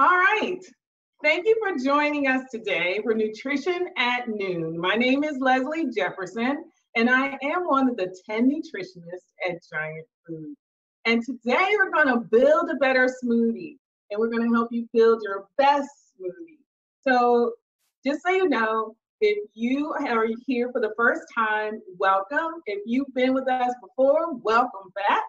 All right. Thank you for joining us today for Nutrition at Noon. My name is Leslie Jefferson, and I am one of the 10 nutritionists at Giant Food. And today we're going to build a better smoothie, and we're going to help you build your best smoothie. So just so you know, if you are here for the first time, welcome. If you've been with us before, welcome back.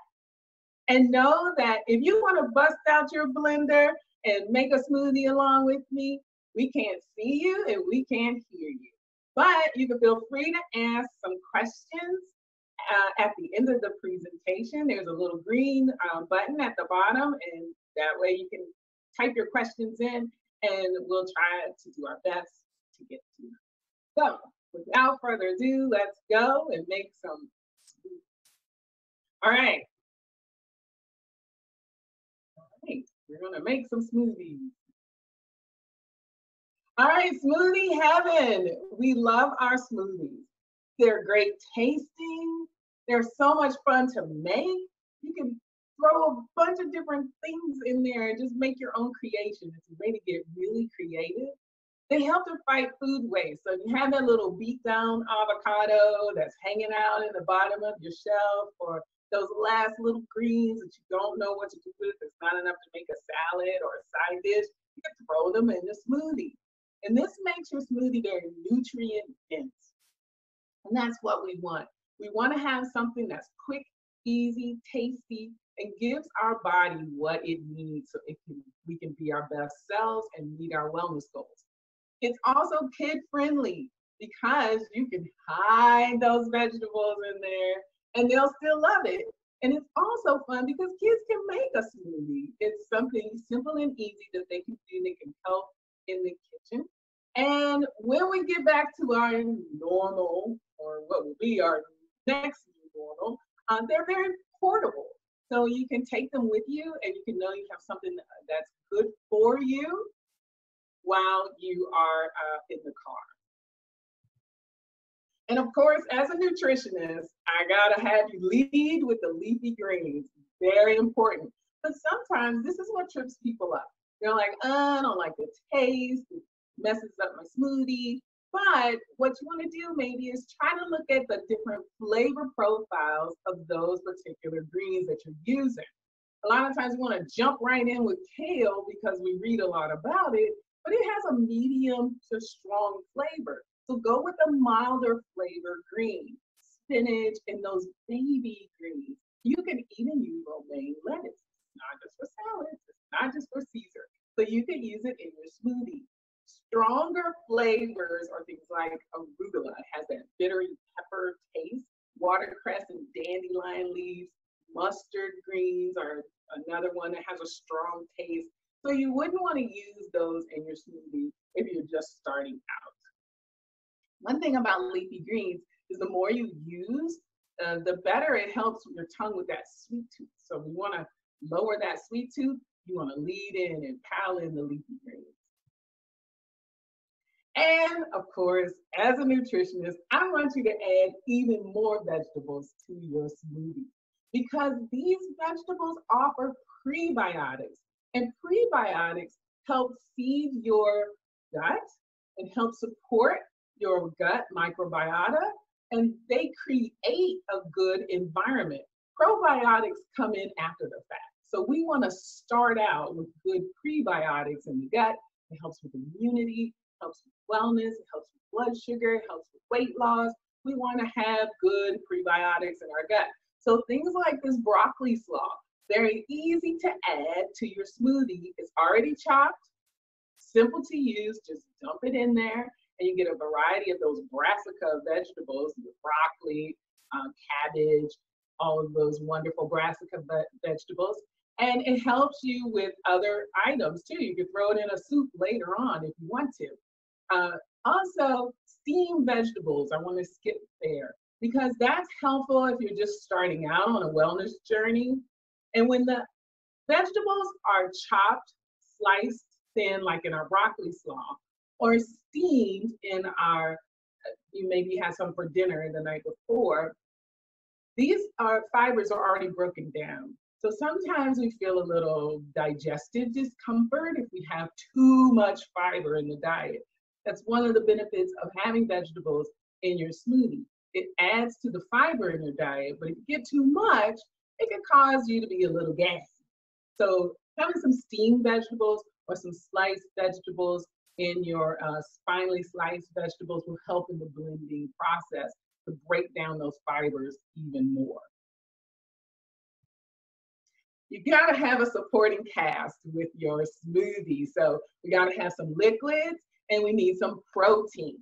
And know that if you want to bust out your blender and make a smoothie along with me, we can't see you and we can't hear you. But you can feel free to ask some questions at the end of the presentation. There's a little green button at the bottom, and that way you can type your questions in and we'll try to do our best to get to them. So without further ado, let's go and make some smoothies. All right. We're gonna make some smoothies. All right, smoothie heaven. We love our smoothies. They're great tasting. They're so much fun to make. You can throw a bunch of different things in there and just make your own creation. It's a way to get really creative. They help to fight food waste. So if you have that little beat down avocado that's hanging out in the bottom of your shelf, or those last little greens that you don't know what to do with, it's not enough to make a salad or a side dish, you can throw them in the smoothie. And this makes your smoothie very nutrient dense. And that's what we want. We want to have something that's quick, easy, tasty, and gives our body what it needs so we can be our best selves and meet our wellness goals. It's also kid friendly because you can hide those vegetables in there and they'll still love it. And it's also fun because kids can make a smoothie. It's something simple and easy that they can do. They can help in the kitchen. And when we get back to our normal, or what will be our next normal, they're very portable. So you can take them with you and you can know you have something that's good for you while you are in the car. And of course, as a nutritionist, I gotta have you lead with the leafy greens. Very important. But sometimes this is what trips people up. They're like, I don't like the taste, it messes up my smoothie. But what you wanna do maybe is try to look at the different flavor profiles of those particular greens that you're using. A lot of times we wanna jump right in with kale because we read a lot about it, but it has a medium to strong flavor. So go with a milder flavor green, spinach, and those baby greens. You can even use romaine lettuce. It's not just for salads, it's not just for Caesar. So you can use it in your smoothie. Stronger flavors are things like arugula. It has that bitter pepper taste. Watercress and dandelion leaves. Mustard greens are another one that has a strong taste. So you wouldn't want to use those in your smoothie if you're just starting out. One thing about leafy greens is the more you use, the better it helps your tongue with that sweet tooth. So we want to lower that sweet tooth. You want to lead in and pile in the leafy greens. And of course, as a nutritionist, I want you to add even more vegetables to your smoothie because these vegetables offer prebiotics. And prebiotics help feed your gut and help support your gut microbiota, and they create a good environment. Probiotics come in after the fact. So we want to start out with good prebiotics in the gut. It helps with immunity, helps with wellness, it helps with blood sugar, it helps with weight loss. We want to have good prebiotics in our gut. So things like this broccoli slaw, very easy to add to your smoothie. It's already chopped, simple to use, just dump it in there, and you get a variety of those brassica vegetables, the broccoli, cabbage, all of those wonderful brassica vegetables. And it helps you with other items too. You can throw it in a soup later on if you want to. Also, steamed vegetables, I want to skip there because that's helpful if you're just starting out on a wellness journey. And when the vegetables are chopped, sliced thin, like in our broccoli slaw, or steamed in our, you maybe had some for dinner the night before, these fibers are already broken down. So sometimes we feel a little digestive discomfort if we have too much fiber in the diet. That's one of the benefits of having vegetables in your smoothie. It adds to the fiber in your diet, but if you get too much, it can cause you to be a little gassy. So having some steamed vegetables or some sliced vegetables in your finely sliced vegetables will help in the blending process to break down those fibers even more. You gotta have a supporting cast with your smoothie. So we gotta have some liquids and we need some protein.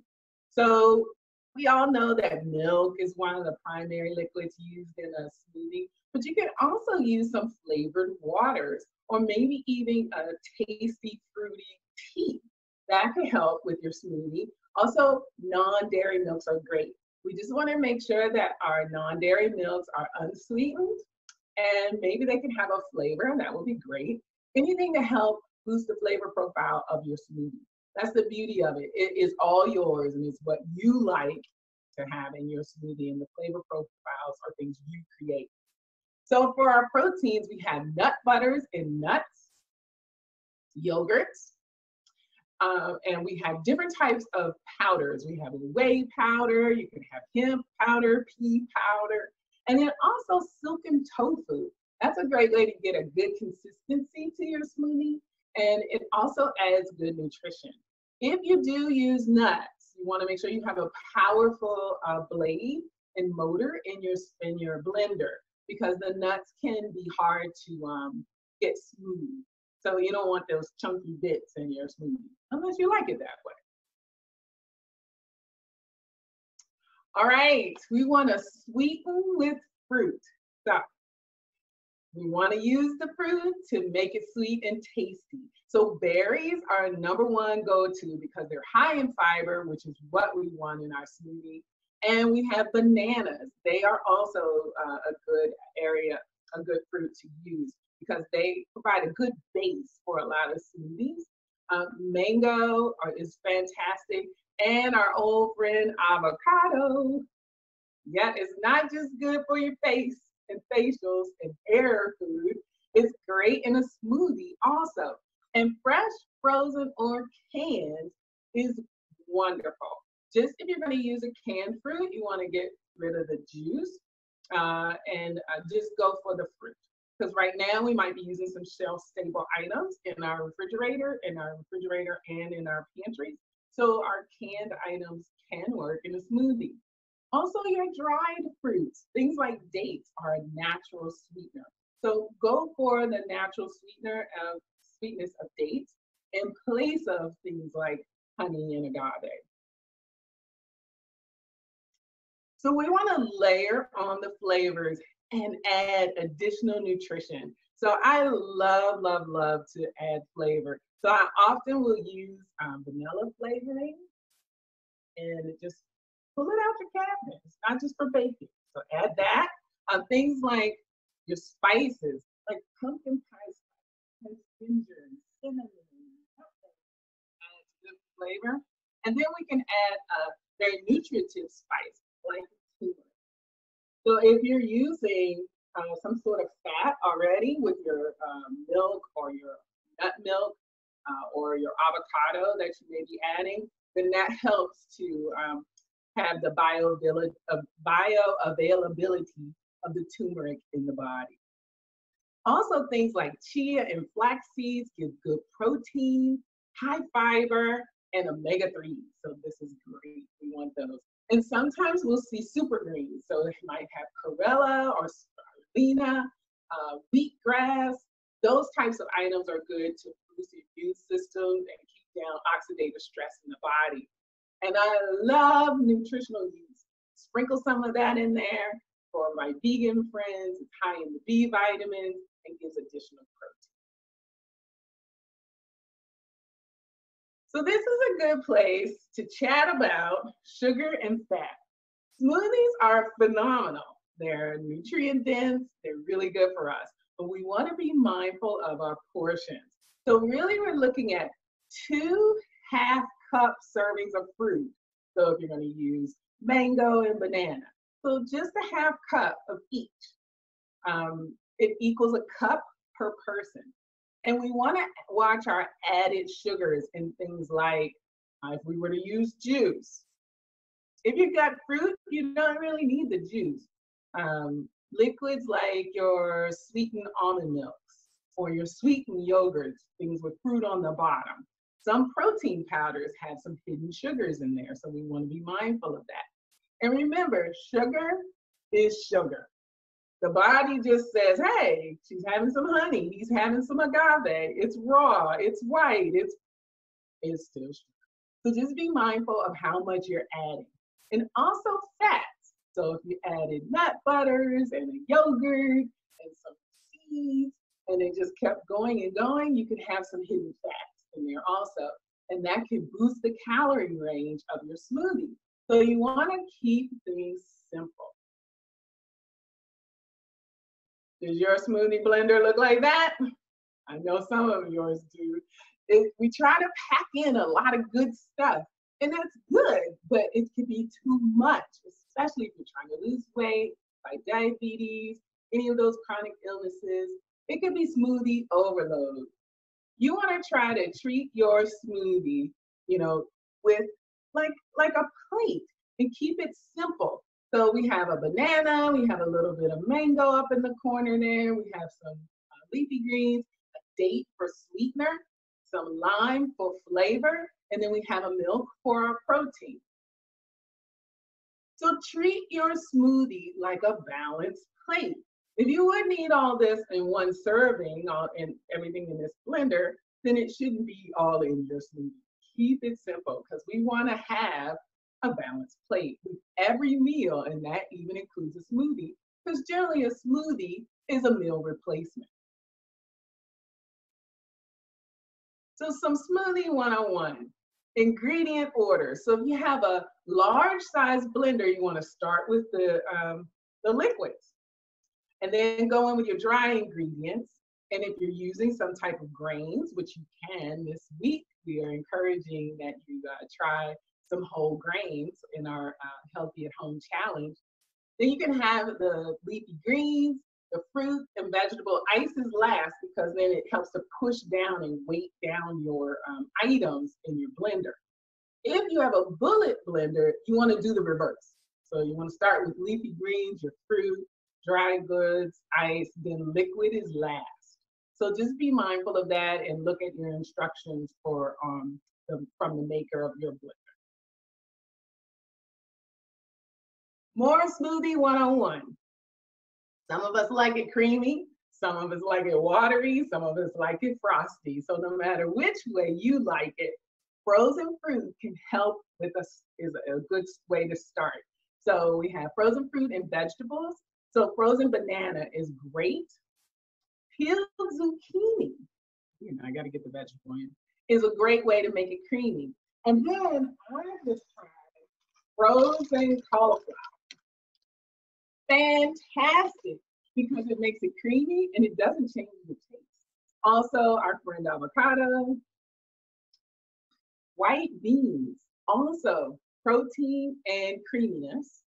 So we all know that milk is one of the primary liquids used in a smoothie, but you can also use some flavored waters or maybe even a tasty fruity tea. That can help with your smoothie. Also, non-dairy milks are great. We just want to make sure that our non-dairy milks are unsweetened and maybe they can have a flavor. That would be great. Anything to help boost the flavor profile of your smoothie. That's the beauty of it. It is all yours and it's what you like to have in your smoothie, and the flavor profiles are things you create. So for our proteins, we have nut butters and nuts, yogurts, and we have different types of powders. We have whey powder, you can have hemp powder, pea powder, and then also silken tofu. That's a great way to get a good consistency to your smoothie, and it also adds good nutrition. If you do use nuts, you want to make sure you have a powerful blade and motor in your blender, because the nuts can be hard to get smooth. So you don't want those chunky bits in your smoothie unless you like it that way. All right, we want to sweeten with fruit. So we want to use the fruit to make it sweet and tasty. So berries are number one go-to because they're high in fiber, which is what we want in our smoothie. And we have bananas. They are also a good fruit to use because they provide a good base for a lot of smoothies. Mango is fantastic. And our old friend avocado. Yeah, it's not just good for your face and facials and hair food. It's great in a smoothie also. And fresh, frozen, or canned is wonderful. Just if you're going to use a canned fruit, you want to get rid of the juice and just go for the fruit. Because right now we might be using some shelf-stable items in our refrigerator and in our pantries. So our canned items can work in a smoothie. Also, your dried fruits, things like dates, are a natural sweetener. So go for the natural sweetness of dates in place of things like honey and agave. So we want to layer on the flavors and add additional nutrition. So I love, love, love to add flavor. So I often will use vanilla flavoring and just pull it out your cabinet. It's not just for baking. So add that. Things like your spices, like pumpkin pie spice, ginger, cinnamon, adds good flavor. And then we can add a very nutritive spice like turmeric. So if you're using some sort of fat already with your milk or your nut milk or your avocado that you may be adding, then that helps to have the bioavailability of the turmeric in the body. Also, things like chia and flax seeds give good protein, high fiber, and omega-3. So this is great. We want those. And sometimes we'll see super greens. So it might have chlorella or spirulina, wheatgrass. Those types of items are good to boost your immune system and keep down oxidative stress in the body. And I love nutritional yeast. Sprinkle some of that in there for my vegan friends. It's high in the B vitamins and gives additional protein. So this is a good place to chat about sugar and fat. Smoothies are phenomenal. They're nutrient dense, they're really good for us, but we want to be mindful of our portions. So really we're looking at 2 half-cup servings of fruit. So if you're going to use mango and banana, so just a half cup of each. It equals a cup per person. And we want to watch our added sugars in things like if we were to use juice. If you've got fruit, you don't really need the juice. Liquids like your sweetened almond milks or your sweetened yogurts, things with fruit on the bottom. Some protein powders have some hidden sugars in there, so we want to be mindful of that. And remember, sugar is sugar. The body just says, hey, she's having some honey, he's having some agave, it's raw, it's white, it's still sugar. So just be mindful of how much you're adding. And also fats. So if you added nut butters and a yogurt and some seeds, and it just kept going and going, you could have some hidden fats in there also. And that can boost the calorie range of your smoothie. So you want to keep things simple. Does your smoothie blender look like that? I know some of yours do. We try to pack in a lot of good stuff, and that's good, but it can be too much, especially if you're trying to lose weight, like diabetes, any of those chronic illnesses. It can be smoothie overload. You want to try to treat your smoothie, with like a plate and keep it simple. So we have a banana, we have a little bit of mango up in the corner there, we have some leafy greens, a date for sweetener, some lime for flavor, and then we have a milk for our protein. So treat your smoothie like a balanced plate. If you wouldn't eat all this in one serving, and everything in this blender, then it shouldn't be all in your smoothie. Keep it simple because we want to have a balanced plate with every meal, and that even includes a smoothie, because generally a smoothie is a meal replacement. So some smoothie 101, ingredient order. So if you have a large size blender, you want to start with the liquids and then go in with your dry ingredients. And if you're using some type of grains, which you can this week, we are encouraging that you try some whole grains in our Healthy at Home Challenge. Then you can have the leafy greens, the fruit and vegetable. Ice is last because then it helps to push down and weight down your items in your blender. If you have a bullet blender, you want to do the reverse. So you want to start with leafy greens, your fruit, dry goods, ice, then liquid is last. So just be mindful of that and look at your instructions for from the maker of your blender. More smoothie 101. Some of us like it creamy, some of us like it watery, some of us like it frosty. So no matter which way you like it, frozen fruit can help with us, is a good way to start. So we have frozen fruit and vegetables. So frozen banana is great. Peeled zucchini, I got to get the vegetable in, is a great way to make it creamy. And then I just tried frozen cauliflower. Fantastic, because it makes it creamy and it doesn't change the taste. Also, our friend avocado, white beans, also protein and creaminess.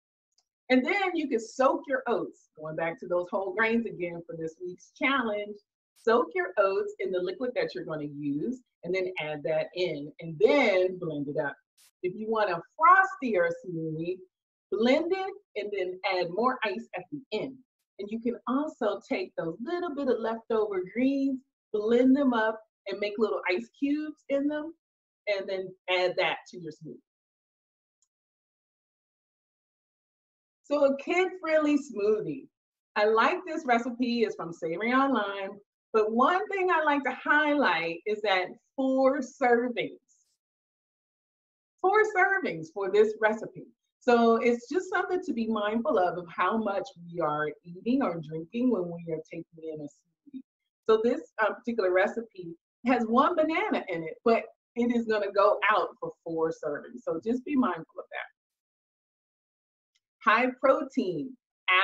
And then you can soak your oats, going back to those whole grains again for this week's challenge. Soak your oats in the liquid that you're going to use and then add that in and then blend it up. If you want a frostier smoothie, blend it and then add more ice at the end. And you can also take those little bit of leftover greens, blend them up and make little ice cubes in them, and then add that to your smoothie. So a kid-friendly smoothie. I like this recipe, it's from Savory Online, but one thing I like to highlight is that 4 servings. 4 servings for this recipe. So it's just something to be mindful of how much we are eating or drinking when we are taking in a smoothie. So this particular recipe has 1 banana in it, but it is going to go out for 4 servings. So just be mindful of that. High protein.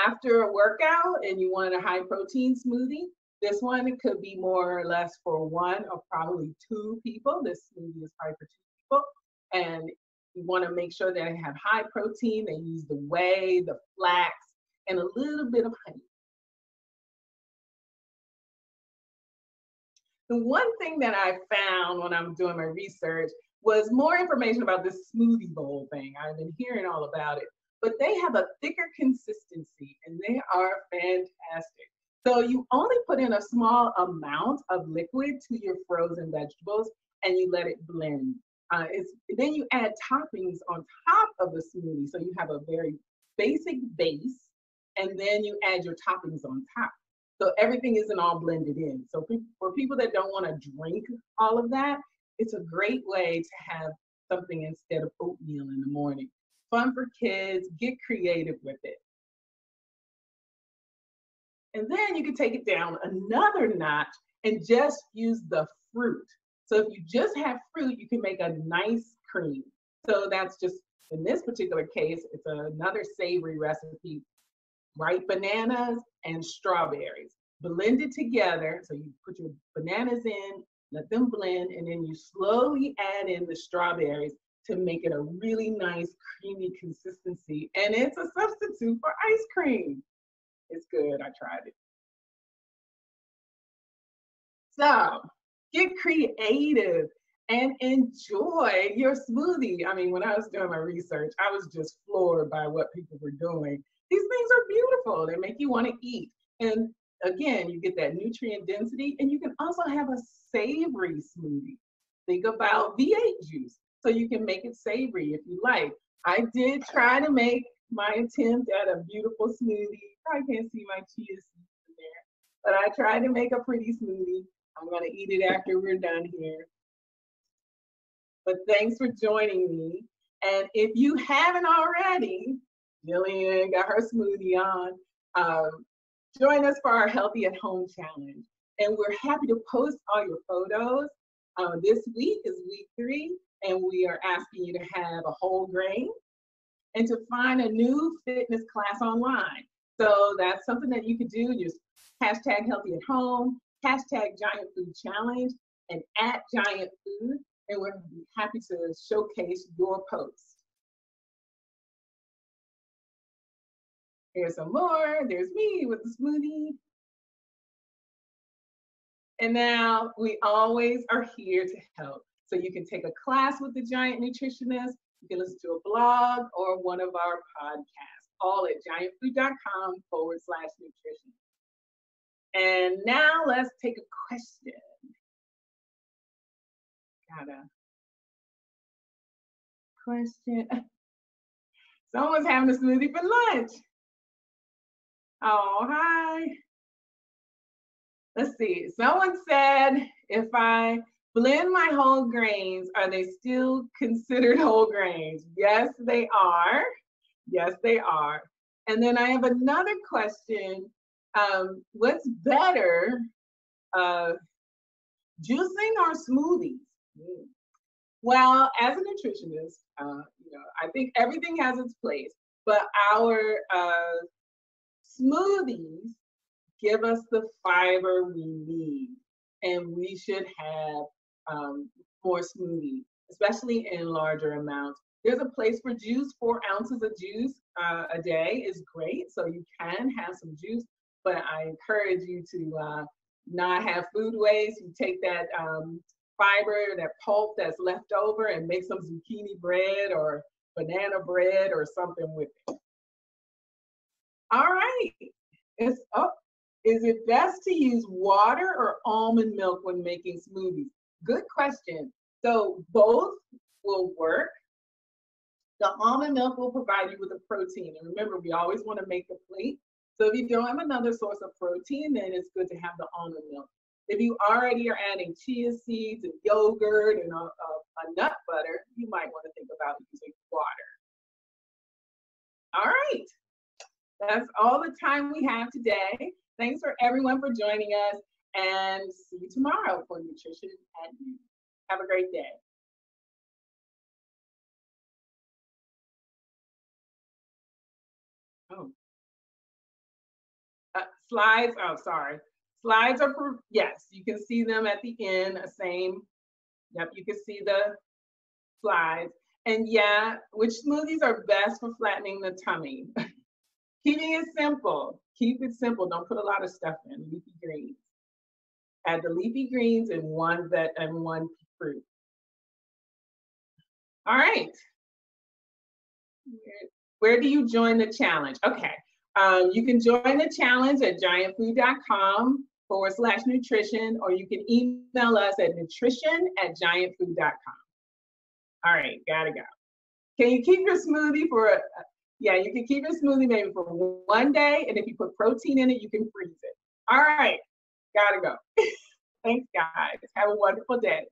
After a workout and you want a high protein smoothie, this one it could be more or less for 1 or probably 2 people. This smoothie is probably for 2 people. And you want to make sure that they have high protein. They use the whey, the flax, and a little bit of honey. The one thing that I found when I'm doing my research was more information about this smoothie bowl thing. I've been hearing all about it, but they have a thicker consistency and they are fantastic. So you only put in a small amount of liquid to your frozen vegetables and you let it blend. Then you add toppings on top of the smoothie. So you have a very basic base and then you add your toppings on top. So everything isn't all blended in. So for people that don't want to drink all of that, it's a great way to have something instead of oatmeal in the morning. Fun for kids, get creative with it. And then you can take it down another notch and just use the fruit. So if you just have fruit, you can make a nice cream. So that's just, in this particular case, it's another savory recipe. Ripe bananas and strawberries. Blend it together. So you put your bananas in, let them blend, and then you slowly add in the strawberries to make it a really nice creamy consistency. And it's a substitute for ice cream. It's good. I tried it. So get creative and enjoy your smoothie. I mean, when I was doing my research, I was just floored by what people were doing. These things are beautiful. They make you want to eat. And again, you get that nutrient density, and you can also have a savory smoothie. Think about V8 juice. So you can make it savory if you like. I did try to make my attempt at a beautiful smoothie. Probably can't see my chia seeds in there, but I tried to make a pretty smoothie. I'm going to eat it after we're done here. But thanks for joining me. And if you haven't already, Jillian got her smoothie on. Join us for our Healthy at Home challenge. And we're happy to post all your photos. This week is week 3, and we are asking you to have a whole grain and to find a new fitness class online. So that's something that you could do. Just hashtag Healthy at Home, hashtag Giant Food Challenge, and at Giant Food. And we're happy to showcase your post. Here's some more. There's me with the smoothie. And now we always are here to help. So you can take a class with the Giant Nutritionist. You can listen to a blog or one of our podcasts, all at giantfood.com/nutrition. And now let's take a question. Got a question. Someone's having a smoothie for lunch. Oh, hi. Let's see. Someone said, if I blend my whole grains, are they still considered whole grains? Yes, they are. Yes, they are. And then I have another question. What's better, juicing or smoothies? Well, as a nutritionist, I think everything has its place, but our smoothies give us the fiber we need, and we should have more smoothies, especially in larger amounts. There's a place for juice. 4 ounces of juice a day is great, so you can have some juice, but I encourage you to not have food waste. You take that fiber, that pulp that's left over, and make some zucchini bread or banana bread or something with it. All right, it's up. Is it best to use water or almond milk when making smoothies? Good question. So both will work. The almond milk will provide you with a protein. And remember, we always want to make the plate. So if you don't have another source of protein, then it's good to have the almond milk. If you already are adding chia seeds and yogurt and a nut butter, you might want to think about using water. All right. That's all the time we have today. Thanks for everyone for joining us, and see you tomorrow for Nutrition at Noon. Have a great day. Oh, slides. Oh, sorry. Slides are for, yes, you can see them at the end. Same. Yep, you can see the slides. And yeah, which smoothies are best for flattening the tummy? Keeping it simple. Keep it simple. Don't put a lot of stuff in. Leafy greens. Add the leafy greens and one fruit. All right. Where do you join the challenge? Okay. You can join the challenge at giantfood.com/nutrition, or you can email us at nutrition@giantfood.com. All right, gotta go. Can you keep your smoothie for, yeah, you can keep your smoothie maybe for one day, and if you put protein in it, you can freeze it. All right, gotta go. Thanks, guys. Have a wonderful day.